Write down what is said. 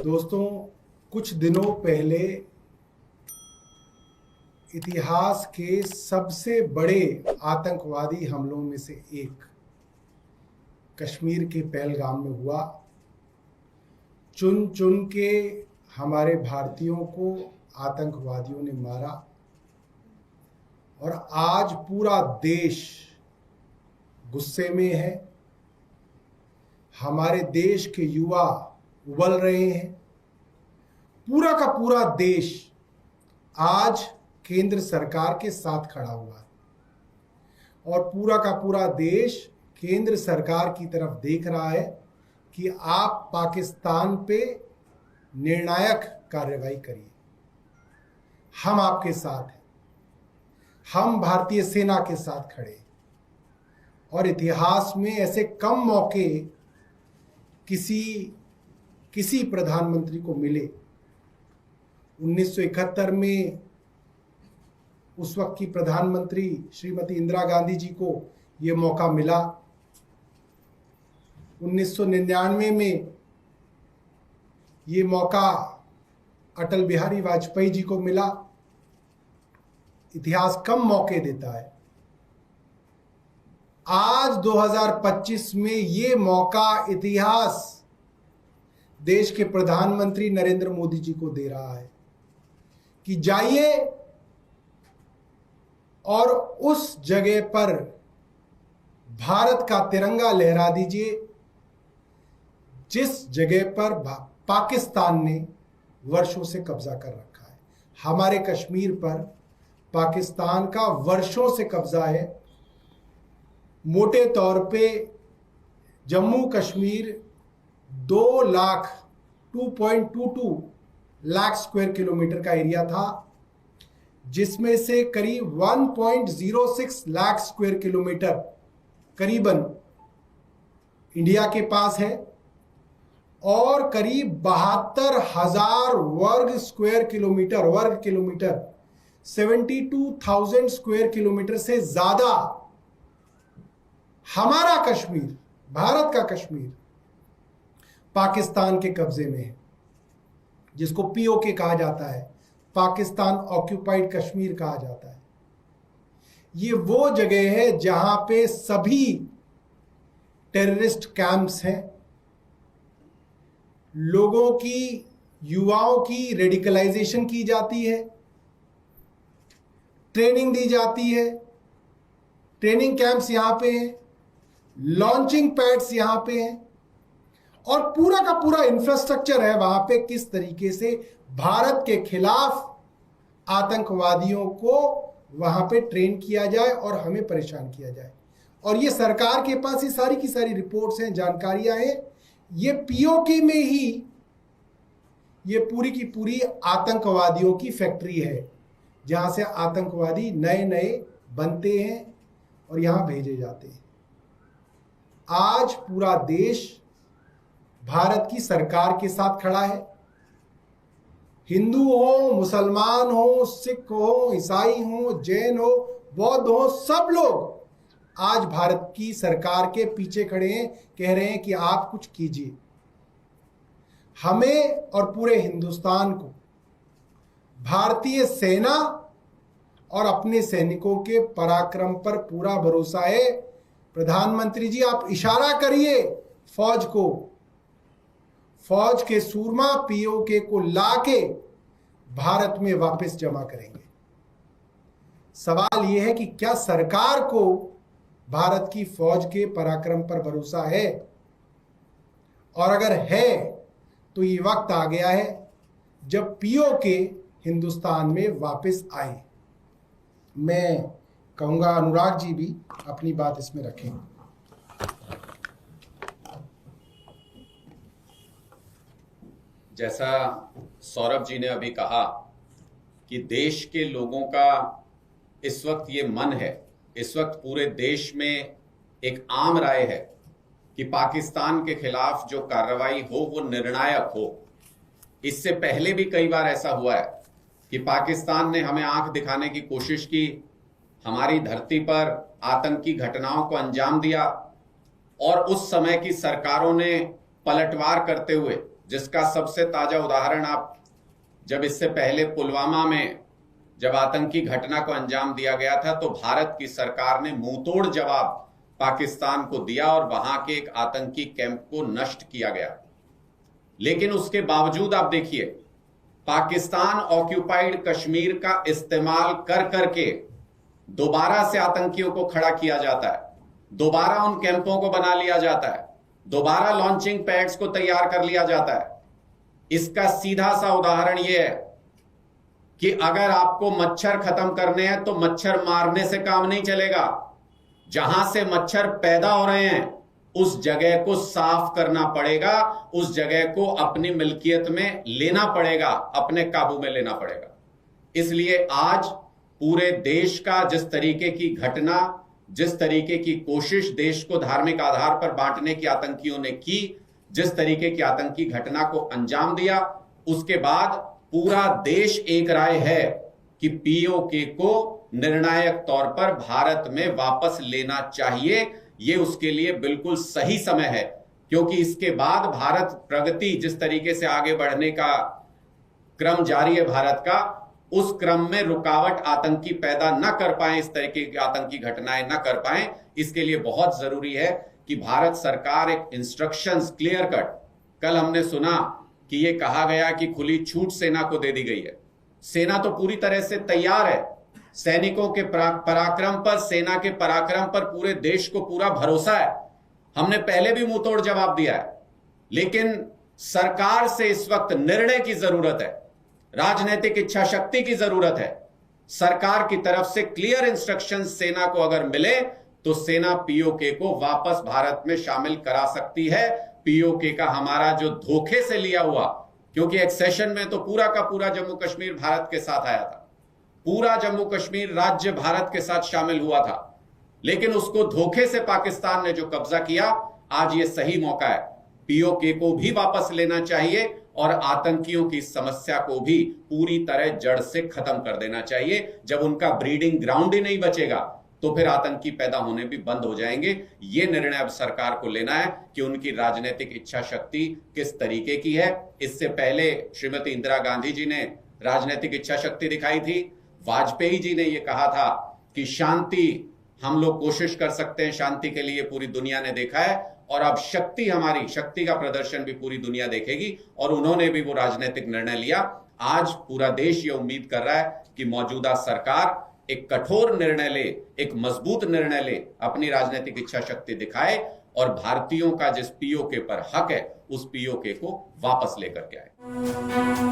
दोस्तों, कुछ दिनों पहले इतिहास के सबसे बड़े आतंकवादी हमलों में से एक कश्मीर के पहलगाम में हुआ। चुन चुन के हमारे भारतीयों को आतंकवादियों ने मारा और आज पूरा देश गुस्से में है। हमारे देश के युवा उबल रहे हैं। पूरा का पूरा देश आज केंद्र सरकार के साथ खड़ा हुआ है और पूरा का पूरा देश केंद्र सरकार की तरफ देख रहा है कि आप पाकिस्तान पे निर्णायक कार्रवाई करिए। हम आपके साथ हैं, हम भारतीय सेना के साथ खड़े हैं। और इतिहास में ऐसे कम मौके किसी प्रधानमंत्री को मिले। 1971 में उस वक्त की प्रधानमंत्री श्रीमती इंदिरा गांधी जी को यह मौका मिला। 1999 में ये मौका अटल बिहारी वाजपेयी जी को मिला। इतिहास कम मौके देता है। आज 2025 में ये मौका इतिहास देश के प्रधानमंत्री नरेंद्र मोदी जी को दे रहा है कि जाइए और उस जगह पर भारत का तिरंगा लहरा दीजिए जिस जगह पर पाकिस्तान ने वर्षों से कब्जा कर रखा है। हमारे कश्मीर पर पाकिस्तान का वर्षों से कब्जा है। मोटे तौर पे जम्मू कश्मीर 2.22 लाख स्क्वायर किलोमीटर का एरिया था, जिसमें से करीब 1.06 लाख स्क्वायर किलोमीटर करीबन इंडिया के पास है और करीब 72,000 वर्ग किलोमीटर 72,000 स्क्वायर किलोमीटर से ज्यादा हमारा कश्मीर, भारत का कश्मीर पाकिस्तान के कब्जे में है, जिसको पीओके कहा जाता है, पाकिस्तान ऑक्यूपाइड कश्मीर कहा जाता है। ये वो जगह है जहां पे सभी टेररिस्ट कैंप्स हैं। लोगों की, युवाओं की रेडिकलाइजेशन की जाती है, ट्रेनिंग दी जाती है। ट्रेनिंग कैंप्स यहां पे हैं, लॉन्चिंग पैड्स यहां पे हैं और पूरा का पूरा इंफ्रास्ट्रक्चर है वहां पे किस तरीके से भारत के खिलाफ आतंकवादियों को वहां पे ट्रेन किया जाए और हमें परेशान किया जाए। और ये सरकार के पास ये सारी की सारी रिपोर्ट्स हैं, जानकारियां हैं। ये पीओके में ही ये पूरी की पूरी आतंकवादियों की फैक्ट्री है, जहां से आतंकवादी नए नए बनते हैं और यहां भेजे जाते हैं। आज पूरा देश भारत की सरकार के साथ खड़ा है। हिंदू हो, मुसलमान हो, सिख हो, ईसाई हो, जैन हो, बौद्ध हो, सब लोग आज भारत की सरकार के पीछे खड़े हैं, कह रहे हैं कि आप कुछ कीजिए। हमें और पूरे हिंदुस्तान को भारतीय सेना और अपने सैनिकों के पराक्रम पर पूरा भरोसा है। प्रधानमंत्री जी, आप इशारा करिए फौज को, फौज के सूरमा पीओके को लाके भारत में वापस जमा करेंगे। सवाल यह है कि क्या सरकार को भारत की फौज के पराक्रम पर भरोसा है? और अगर है तो ये वक्त आ गया है जब पीओके हिंदुस्तान में वापस आए। मैं कहूंगा अनुराग जी भी अपनी बात इसमें रखें। जैसा सौरभ जी ने अभी कहा कि देश के लोगों का इस वक्त ये मन है, इस वक्त पूरे देश में एक आम राय है कि पाकिस्तान के खिलाफ जो कार्रवाई हो वो निर्णायक हो। इससे पहले भी कई बार ऐसा हुआ है कि पाकिस्तान ने हमें आंख दिखाने की कोशिश की, हमारी धरती पर आतंकी घटनाओं को अंजाम दिया और उस समय की सरकारों ने पलटवार करते हुए जिसका सबसे ताजा उदाहरण आप जब इससे पहले पुलवामा में जब आतंकी घटना को अंजाम दिया गया था तो भारत की सरकार ने मुंहतोड़ जवाब पाकिस्तान को दिया और वहां के एक आतंकी कैंप को नष्ट किया गया। लेकिन उसके बावजूद आप देखिए, पाकिस्तान ऑक्यूपाइड कश्मीर का इस्तेमाल कर करके दोबारा से आतंकियों को खड़ा किया जाता है, दोबारा उन कैंपों को बना लिया जाता है, दोबारा लॉन्चिंग पैड्स को तैयार कर लिया जाता है। इसका सीधा सा उदाहरण यह है कि अगर आपको मच्छर खत्म करने हैं तो मच्छर मारने से काम नहीं चलेगा। जहां से मच्छर पैदा हो रहे हैं उस जगह को साफ करना पड़ेगा, उस जगह को अपनी मिल्कियत में लेना पड़ेगा, अपने काबू में लेना पड़ेगा। इसलिए आज पूरे देश का जिस तरीके की घटना, जिस तरीके की कोशिश देश को धार्मिक आधार पर बांटने की आतंकियों ने की, जिस तरीके की आतंकी घटना को अंजाम दिया, उसके बाद पूरा देश एक राय है कि पीओके को निर्णायक तौर पर भारत में वापस लेना चाहिए। यह उसके लिए बिल्कुल सही समय है, क्योंकि इसके बाद भारत प्रगति जिस तरीके से आगे बढ़ने का क्रम जारी है भारत का, उस क्रम में रुकावट आतंकी पैदा न कर पाए, इस तरीके की आतंकी घटनाएं न कर पाए। इसके लिए बहुत जरूरी है कि भारत सरकार एक इंस्ट्रक्शंस क्लियर कट, कल हमने सुना कि यह कहा गया कि खुली छूट सेना को दे दी गई है। सेना तो पूरी तरह से तैयार है, सैनिकों के पराक्रम पर, सेना के पराक्रम पर पूरे देश को पूरा भरोसा है। हमने पहले भी मुंहतोड़ जवाब दिया है, लेकिन सरकार से इस वक्त निर्णय की जरूरत है, राजनीतिक इच्छा शक्ति की जरूरत है। सरकार की तरफ से क्लियर इंस्ट्रक्शन सेना को अगर मिले तो सेना पीओके को वापस भारत में शामिल करा सकती है। पीओके का हमारा जो धोखे से लिया हुआ, क्योंकि एक्सेशन में तो पूरा का पूरा जम्मू कश्मीर भारत के साथ आया था, पूरा जम्मू कश्मीर राज्य भारत के साथ शामिल हुआ था, लेकिन उसको धोखे से पाकिस्तान ने जो कब्जा किया, आज ये सही मौका है। पीओके को भी वापस लेना चाहिए और आतंकियों की समस्या को भी पूरी तरह जड़ से खत्म कर देना चाहिए। जब उनका ब्रीडिंग ग्राउंड ही नहीं बचेगा तो फिर आतंकी पैदा होने भी बंद हो जाएंगे। ये निर्णय अब सरकार को लेना है कि उनकी राजनीतिक इच्छा शक्ति किस तरीके की है। इससे पहले श्रीमती इंदिरा गांधी जी ने राजनीतिक इच्छा शक्ति दिखाई थी, वाजपेयी जी ने यह कहा था कि शांति हम लोग कोशिश कर सकते हैं, शांति के लिए पूरी दुनिया ने देखा है, और अब शक्ति, हमारी शक्ति का प्रदर्शन भी पूरी दुनिया देखेगी, और उन्होंने भी वो राजनीतिक निर्णय लिया। आज पूरा देश ये उम्मीद कर रहा है कि मौजूदा सरकार एक कठोर निर्णय ले, एक मजबूत निर्णय ले, अपनी राजनीतिक इच्छा शक्ति दिखाए और भारतीयों का जिस पीओके पर हक है उस पीओके को वापस लेकर के आए।